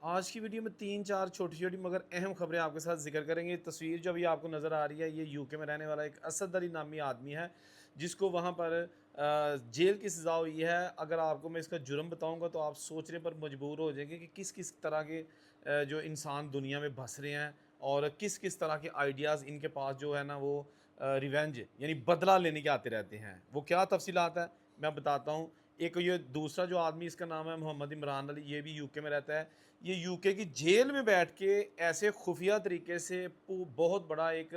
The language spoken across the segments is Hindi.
आज की वीडियो में 3-4 छोटी-छोटी मगर अहम खबरें आपके साथ ज़िक्र करेंगे। तस्वीर जो अभी आपको नज़र आ रही है, ये यूके में रहने वाला एक असद अली नामी आदमी है, जिसको वहाँ पर जेल की सज़ा हुई है। अगर आपको मैं इसका जुर्म बताऊँगा तो आप सोचने पर मजबूर हो जाएँगे कि किस-किस तरह के जो इंसान दुनिया में बस रहे हैं और किस-किस तरह के आइडियाज़ इनके पास जो है ना वो रिवेंज यानी बदला लेने के आते रहते हैं। वो क्या तफ़सीलात है, मैं बताता हूँ। एक ये दूसरा जो आदमी इसका नाम है मोहम्मद इमरान अली, ये भी यूके में रहता है। ये यूके की जेल में बैठ के ऐसे खुफिया तरीके से बहुत बड़ा एक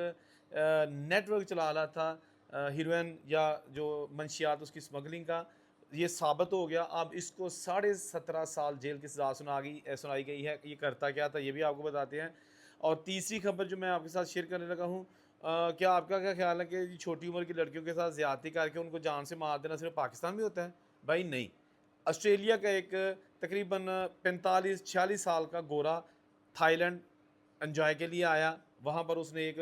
नेटवर्क चला रहा था हीरोइन या जो मंशियात उसकी स्मगलिंग का। ये साबित हो गया। अब इसको 17.5 साल जेल की सज़ा सुनाई गई है। ये करता क्या था ये भी आपको बताते हैं। और तीसरी खबर जो मैं आपके साथ शेयर करने लगा हूँ, क्या आपका क्या ख्याल है कि छोटी उम्र की लड़कियों के साथ ज़्यादती करके उनको जान से मार देना सिर्फ पाकिस्तान में होता है? भाई नहीं। ऑस्ट्रेलिया का एक तकरीबन 45-46 साल का गोरा थाईलैंड एन्जॉय के लिए आया। वहाँ पर उसने एक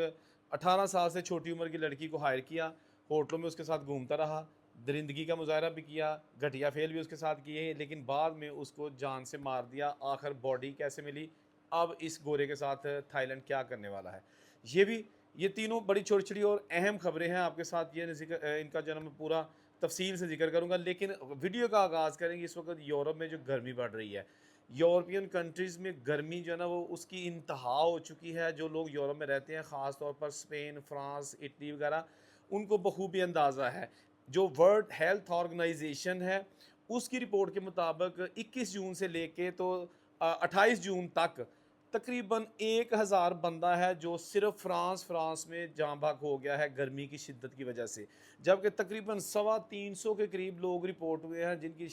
18 साल से छोटी उम्र की लड़की को हायर किया, होटलों में उसके साथ घूमता रहा, दरिंदगी का मुज़ाहरा भी किया, घटिया फेल भी उसके साथ किए, लेकिन बाद में उसको जान से मार दिया। आखिर बॉडी कैसे मिली? अब इस गोरे के साथ थाईलैंड क्या करने वाला है? ये तीनों बड़ी छोटी-छोटी और अहम खबरें हैं आपके साथ। इनका जो है ना मैं पूरा तफ़सील से ज़िक्र करूँगा, लेकिन वीडियो का आगाज़ करेंगे इस वक़्त यूरोप में जो गर्मी बढ़ रही है। यूरोपियन कंट्रीज़ में गर्मी जो है ना वो उसकी इंतहा हो चुकी है। जो लोग यूरोप में रहते हैं, ख़ास तौर पर स्पेन, फ्रांस, इटली वगैरह, उनको बखूबी अंदाज़ा है। जो वर्ल्ड हेल्थ ऑर्गनाइजेशन है, उसकी रिपोर्ट के मुताबिक 21 जून से लेके तो 28 जून तक तकरीबन 1000 बंदा है जो सिर्फ फ्रांस में जाँ बहक हो गया है गर्मी की शिद्दत की वजह से। जबकि तकरीबन 350 के करीब लोग रिपोर्ट हुए हैं जिनकी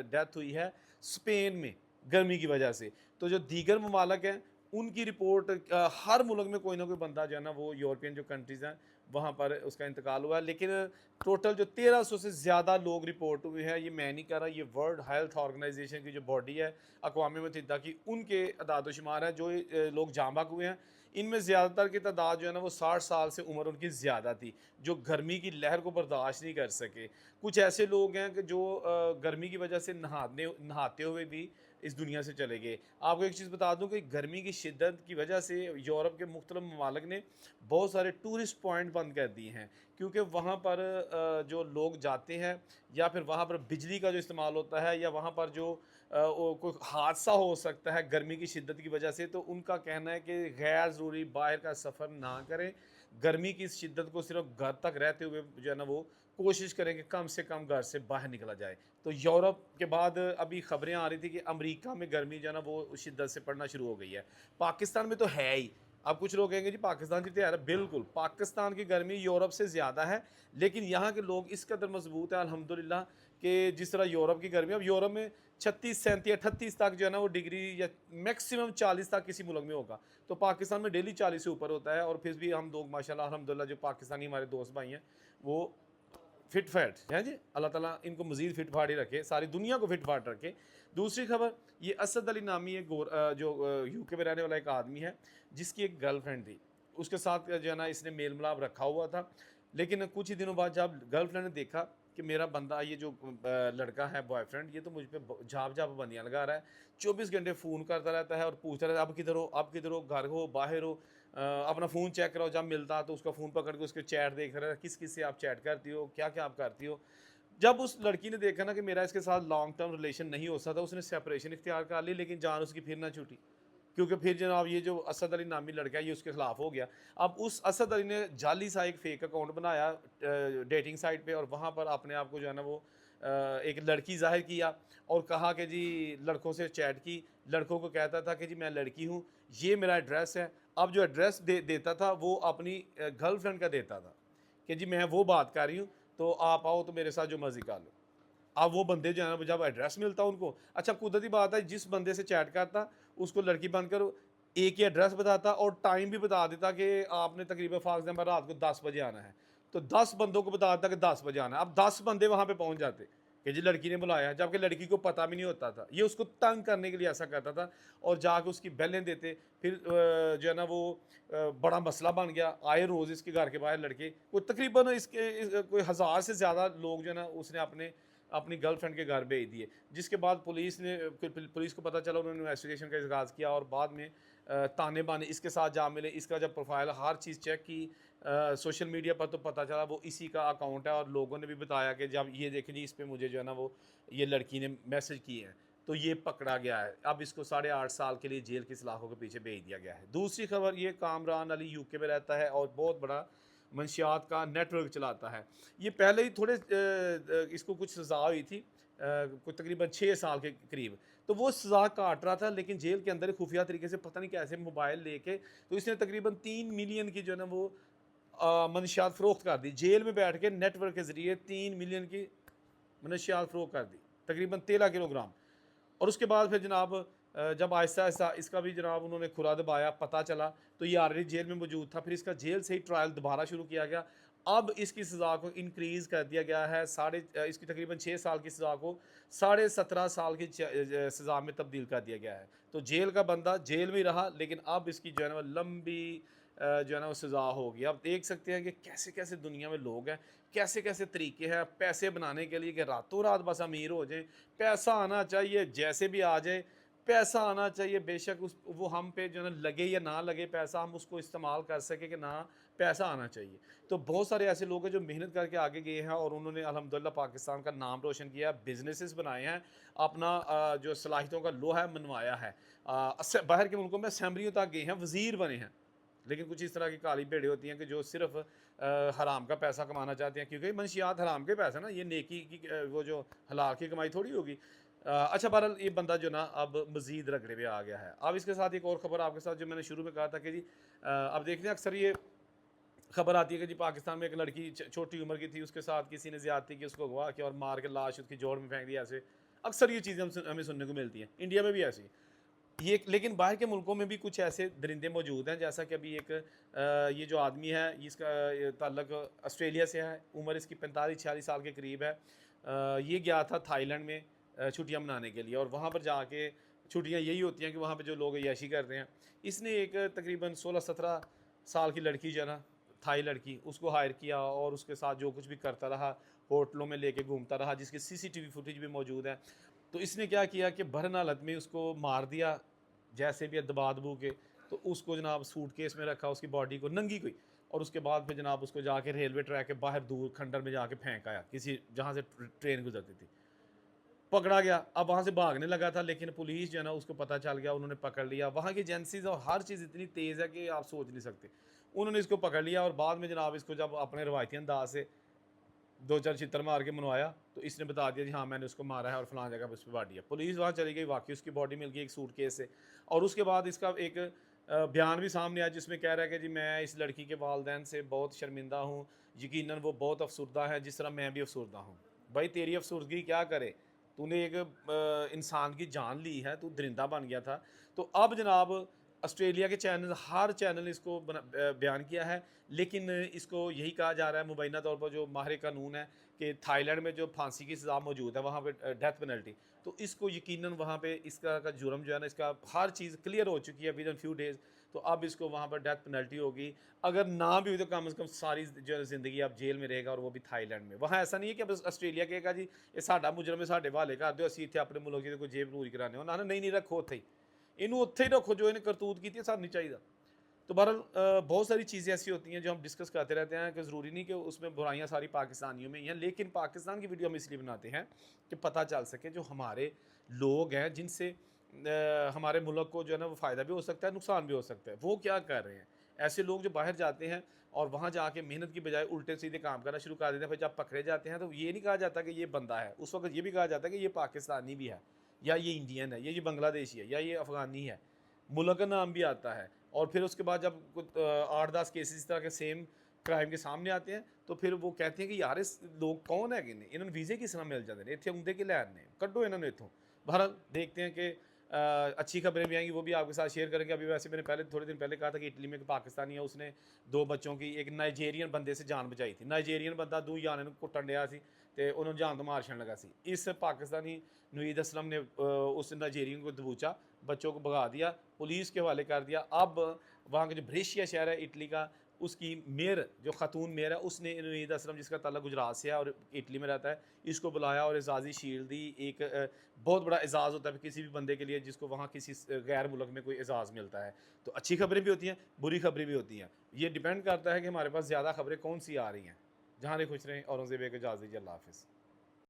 डेथ हुई है स्पेन में गर्मी की वजह से। तो जो दीगर ममालिक हैं उनकी रिपोर्ट, हर मुल्क में कोई ना कोई बंदा जो है ना वो यूरोपियन जो कंट्रीज़ हैं वहाँ पर उसका इंतकाल हुआ है। लेकिन टोटल जो 1300 से ज़्यादा लोग रिपोर्ट हुए हैं, ये मैं नहीं कर रहा, ये वर्ल्ड हेल्थ ऑर्गेनाइजेशन की जो बॉडी है अक़वाम मुत्तहिदा की, उनके अदाद-ओ-शुमार हैं जो लोग जाँ बहक हुए हैं। इनमें ज़्यादातर की तादाद जो है ना वो 60 साल से उम्र उनकी ज़्यादा थी, जो गर्मी की लहर को बर्दाश्त नहीं कर सके। कुछ ऐसे लोग हैं कि जो गर्मी की वजह से नहाते हुए भी इस दुनिया से चले गए। आपको एक चीज़ बता दूँ कि गर्मी की शिद्दत की वजह से यूरोप के मुख्तलिफ ममालिक ने बहुत सारे टूरिस्ट पॉइंट बंद कर दिए हैं, क्योंकि वहाँ पर जो लोग जाते हैं या फिर वहाँ पर बिजली का जो इस्तेमाल होता है या वहाँ पर जो वो कोई हादसा हो सकता है गर्मी की शिद्दत की वजह से, तो उनका कहना है कि गैर ज़रूरी बाहर का सफ़र ना करें। गर्मी की इस शिद्दत को सिर्फ घर तक रहते हुए जो है ना वो कोशिश करें कि कम से कम घर से बाहर निकला जाए। तो यूरोप के बाद अभी खबरें आ रही थी कि अमेरिका में गर्मी जो है ना वो शिद्दत से पड़ना शुरू हो गई है। पाकिस्तान में तो है ही। अब कुछ लोग कहेंगे जी पाकिस्तान की तैयार है, बिल्कुल पाकिस्तान की गर्मी यूरोप से ज़्यादा है, लेकिन यहाँ के लोग इस कदर मजबूत है अल्हम्दुलिल्लाह कि जिस तरह यूरोप की गर्मी, अब यूरोप में 36, 37, 38 तक जो है ना वो डिग्री या मैक्सिमम 40 तक किसी मुल्क में होगा। तो पाकिस्तान में डेली 40 से ऊपर होता है, और फिर भी हम लोग माशाल्लाह अल्हम्दुलिल्लाह जो पाकिस्तानी हमारे दोस्त भाई हैं वो फिट फैट हैं जी। अल्लाह ताला इनको मज़ीद फिट फाट ही रखे, सारी दुनिया को फिट फाट रखे। दूसरी खबर, ये असद अली नामी एक जो यूके में रहने वाला एक आदमी है, जिसकी एक गर्लफ्रेंड थी। उसके साथ जो है ना इसने मेल मिलाप रखा हुआ था, लेकिन कुछ ही दिनों बाद जब गर्लफ्रेंड ने देखा कि मेरा बंदा ये जो लड़का है बॉयफ्रेंड, ये तो मुझ पे झाप बंदियाँ लगा रहा है, 24 घंटे फ़ोन करता रहता है और पूछता रहता है अब किधर हो, घर हो, बाहर हो, अपना फ़ोन चेक कराओ। जब मिलता तो उसका फ़ोन पकड़ के उसके चैट देख रहा है, किस किस से आप चैट करती हो, क्या क्या आप करती हो। जब उस लड़की ने देखा ना कि मेरा इसके साथ लॉन्ग टर्म रिलेशन नहीं हो सकता, उसने सेपरेशन इख्तियार कर ली, लेकिन जान उसकी फिर ना छूटी, क्योंकि फिर जनाब ये जो असद अली नामी लड़का है ये उसके खिलाफ हो गया। अब उस असद अली ने जाली सा एक फेक अकाउंट बनाया डेटिंग साइट पे, और वहाँ पर अपने आप को जो है ना वो एक लड़की जाहिर किया और कहा कि जी लड़कों से चैट की, लड़कों को कहता था कि जी मैं लड़की हूँ, ये मेरा एड्रेस है। अब जो एड्रेस देता था वो अपनी गर्लफ्रेंड का देता था कि जी मैं वो बात कर रही हूँ, तो आप आओ तो मेरे साथ जो मर्जी कर लो। अब वो बंदे जो है ना जब एड्रेस मिलता उनको, अच्छा कुदरती बात है जिस बंदे से चैट करता उसको लड़की बनकर एक ही एड्रेस बताता और टाइम भी बता देता कि आपने तकरीबन फॉर एग्जाम्पल रात को 10 बजे आना है, तो 10 बंदों को बता देता कि 10 बजे आना है। अब 10 बंदे वहां पे पहुंच जाते कि जी लड़की ने बुलाया, जबकि लड़की को पता भी नहीं होता था। ये उसको तंग करने के लिए ऐसा करता था और जाके उसकी बेलें देते। फिर जो है ना वो बड़ा मसला बन गया। आए रोज़ इसके घर के बाहर लड़के, कोई तकरीबन कोई 1000 से ज़्यादा लोग जो है ना उसने अपने अपनी गर्लफ्रेंड के घर भेज दिए, जिसके बाद पुलिस को पता चला, उन्होंने इन्वेस्टिगेशन का आगाज़ किया और बाद में ताने बाने इसके साथ जा मिले, इसका जब प्रोफाइल हर चीज़ चेक की सोशल मीडिया पर, तो पता चला वो इसी का अकाउंट है। और लोगों ने भी बताया कि जब ये देखें जी, इस पर मुझे जो है ना वो ये लड़की ने मैसेज किए हैं, तो ये पकड़ा गया है। अब इसको 8.5 साल के लिए जेल की सलाखों के पीछे भेज दिया गया है। दूसरी खबर, ये कामरान अली यूके में रहता है और बहुत बड़ा मंशियात का नेटवर्क चलाता है। ये पहले ही थोड़े इसको कुछ सज़ा हुई थी, कोई तकरीबन 6 साल के करीब, तो वो सज़ा काट रहा था, लेकिन जेल के अंदर खुफिया तरीके से पता नहीं कैसे मोबाइल लेके, तो इसने तकरीबन 3 मिलियन की जो है ना वो मनशियात फ़रोख्त कर दी। जेल में बैठ के नेटवर्क के ज़रिए 3 मिलियन की मनशियात फ़रोख्त कर दी, तकरीबन 13 किलोग्राम। और उसके बाद फिर जनाब जब आहिस्ता आहिस्ता इसका भी जनाब उन्होंने खुरा दबाया, पता चला, तो ये ऑलरेडी जेल में मौजूद था। फिर इसका जेल से ही ट्रायल दोबारा शुरू किया गया। अब इसकी सज़ा को इंक्रीज़ कर दिया गया है, इसकी तकरीबन 6 साल की सज़ा को 17.5 साल की सज़ा में तब्दील कर दिया गया है। तो जेल का बंदा जेल में ही रहा, लेकिन अब इसकी जो है ना वो लंबी जो है ना वो सज़ा होगी। आप देख सकते हैं कि कैसे कैसे दुनिया में लोग हैं, कैसे कैसे तरीके हैं पैसे बनाने के लिए, कि रातों रात बस अमीर हो जाए, पैसा आना चाहिए, जैसे भी आ जाए पैसा आना चाहिए। बेशक वो हम पे जो है ना लगे या ना लगे पैसा, हम उसको इस्तेमाल कर सके कि ना, पैसा आना चाहिए। तो बहुत सारे ऐसे लोग हैं जो मेहनत करके आगे गए हैं और उन्होंने अल्हम्दुलिल्लाह पाकिस्तान का नाम रोशन किया, बिजनेसेस बनाए हैं, अपना जो सलाहियतों का लोहा मनवाया है। बाहर के मुल्कों में असेंबलियों तक गए हैं, वज़ीर बने हैं। लेकिन कुछ इस तरह की काली भेड़ें होती हैं कि जो सिर्फ हराम का पैसा कमाना चाहते हैं, क्योंकि मंशियात हराम के पैसा ना, ये नेकी की वो जो हलाल की कमाई थोड़ी होगी। अच्छा, बहरहाल ये बंदा जो ना अब मज़ीद रगड़े में आ गया है। अब इसके साथ एक और ख़बर आपके साथ, जो मैंने शुरू में कहा था कि जी अब देखते हैं, अक्सर ये खबर आती है कि जी पाकिस्तान में एक लड़की छोटी उम्र की थी, उसके साथ किसी ने ज़्यादती की, उसको अगवा किया और मार के लाश उसकी जोड़ में फेंक दिया। ऐसे अक्सर ये चीज़ें हमें सुनने को मिलती हैं, इंडिया में भी ऐसी। ये लेकिन बाहर के मुल्कों में भी कुछ ऐसे दरिंदे मौजूद हैं, जैसा कि अभी एक ये जो आदमी है, इसका ताल्लुक ऑस्ट्रेलिया से है, उम्र इसकी 45-46 साल के करीब है। ये गया था थाईलैंड में छुट्टियां मनाने के लिए, और वहाँ पर जाके छुट्टियां यही होती हैं कि वहाँ पे जो लोग अय्याशी करते हैं। इसने एक तकरीबन 16-17 साल की लड़की जो है ना, थाई लड़की, उसको हायर किया और उसके साथ जो कुछ भी करता रहा, होटलों में लेके घूमता रहा, जिसकी सीसीटीवी फुटेज भी मौजूद है। तो इसने क्या किया कि बरहन हालत में उसको मार दिया, जैसे भी दबा दबू के, तो उसको जनाब सूटकेस में रखा, उसकी बॉडी को नंगी कोई, और उसके बाद फिर जनाब उसको जाके रेलवे ट्रैक के बाहर दूर खंडर में जाके फेंक आया, किसी जहाँ से ट्रेन गुजरती थी। पकड़ा गया, अब वहाँ से भागने लगा था, लेकिन पुलिस जो है ना उसको पता चल गया, उन्होंने पकड़ लिया। वहाँ की एजेंसीज और हर चीज़ इतनी तेज़ है कि आप सोच नहीं सकते। उन्होंने इसको पकड़ लिया और बाद में जनाब इसको जब अपने रवायती अंदाज से 2-4 चित्तर मार के मनवाया, तो इसने बता दिया जी हाँ मैंने उसको मारा है और फलां जगह पर उस पर बॉडी है। पुलिस वहाँ चली गई, वाकई उसकी बॉडी मिल गई एक सूटकेस से। और उसके बाद इसका एक बयान भी सामने आया, जिसमें कह रहा है कि जी मैं इस लड़की के वालदैन से बहुत शर्मिंदा हूँ, यकीनन वो बहुत अफसरदा है जिस तरह मैं भी अफसरदा हूँ। भाई तेरी अफसरदगी क्या करे, तूने एक इंसान की जान ली है, तू दरिंदा बन गया था। तो अब जनाब ऑस्ट्रेलिया के चैनल, हर चैनल इसको बयान किया है, लेकिन इसको यही कहा जा रहा है मुबैना तौर पर, जो माहिर कानून है, कि थाईलैंड में जो फांसी की सज़ा मौजूद है वहाँ पे डेथ पेनल्टी, तो इसको यकीनन वहाँ पे इसका का जुर्म जो है ना, इसका हर चीज़ क्लियर हो चुकी है विद इन फ्यू डेज़। तो अब इसको वहाँ पर डेथ पेनल्टी होगी, अगर ना भी हुई तो कम से कम सारी जो ज़िंदगी अब जेल में रहेगा, और वो भी थाईलैंड में। वहाँ ऐसा नहीं है कि अब ऑस्ट्रेलिया कहेगा जी ये साडा मुजरम है, साडे हवाले कर दो, असीं इत्थे अपने मुल्क की कोई जेब पूरी कराने हो ना, नहीं रखो उत्थे ही, इनू उत्थे ही रखो जो इन्हें करतूत की थी, सानू नहीं चाहिए। तो बहरहाल बहुत सारी चीज़ें ऐसी होती हैं जो हम डिस्कस करते रहते हैं, कि ज़रूरी नहीं कि उसमें बुराइयां सारी पाकिस्तानियों में ही हैं, लेकिन पाकिस्तान की वीडियो हम इसलिए बनाते हैं कि पता चल सके जो हमारे लोग हैं, जिनसे हमारे मुल्क को जो है ना वो फ़ायदा भी हो सकता है, नुकसान भी हो सकता है, वो क्या कर रहे हैं। ऐसे लोग जो बाहर जाते हैं और वहाँ जाके मेहनत की बजाय उल्टे सीधे काम करना शुरू कर देते हैं, फिर जब पकड़े जाते हैं तो ये नहीं कहा जाता कि ये बंदा है, उस वक्त ये भी कहा जाता है कि ये पाकिस्तानी भी है, या ये इंडियन है, या ये बांग्लादेशी है, या ये अफ़गानी है, मुल्क का नाम भी आता है। और फिर उसके बाद जब कुछ 8-10 केसेस इस तरह के सेम क्राइम के सामने आते हैं, तो फिर वो कहते हैं कि यार इस लोग कौन है, कि इन्होंने वीज़े किस तरह मिल जाते हैं, इतने उमदे के लैने कड्डो इन्होंने इतों। बहरहाल देखते हैं कि अच्छी खबरें भी आएंगी, वो भी आपके साथ शेयर करेंगे। अभी वैसे मैंने पहले थोड़े दिन पहले कहा था कि इटली में एक पाकिस्तानी है, उसने 2 बच्चों की एक नाइजेरियन बंदे से जान बचाई थी। नाइजेरियन बंदा 2 जाने ਨੂੰ ਕੁੱਟਣ ਡਿਆ ਸੀ ਤੇ ਉਹਨੂੰ जान तो मार लगा सी। इस पाकिस्तानी नवीद असलम ने उस नाइजेरियन को दबोचा, बच्चों को भगा दिया, पुलिस के हवाले कर दिया। अब वहाँ का जो ब्रेशिया शहर है इटली का, उसकी मेयर जो ख़ातून मेयर है उसने नवीद असलम जिसका ताल्लुक गुजरात से है और इटली में रहता है, इसको बुलाया और एजाज़ी शील्ड दी। एक बहुत बड़ा एजाज़ होता है किसी भी बंदे के लिए जिसको वहाँ किसी गैर मुल्क में कोई एजाज़ मिलता है। तो अच्छी खबरें भी होती हैं, बुरी खबरें भी होती हैं। ये डिपेंड करता है कि हमारे पास ज़्यादा खबरें कौन सी आ रही हैं। जहाँ खुश रहें, औरंगज़ेब को इजाज़त दीजिए। अल्लाह हाफ़िज़।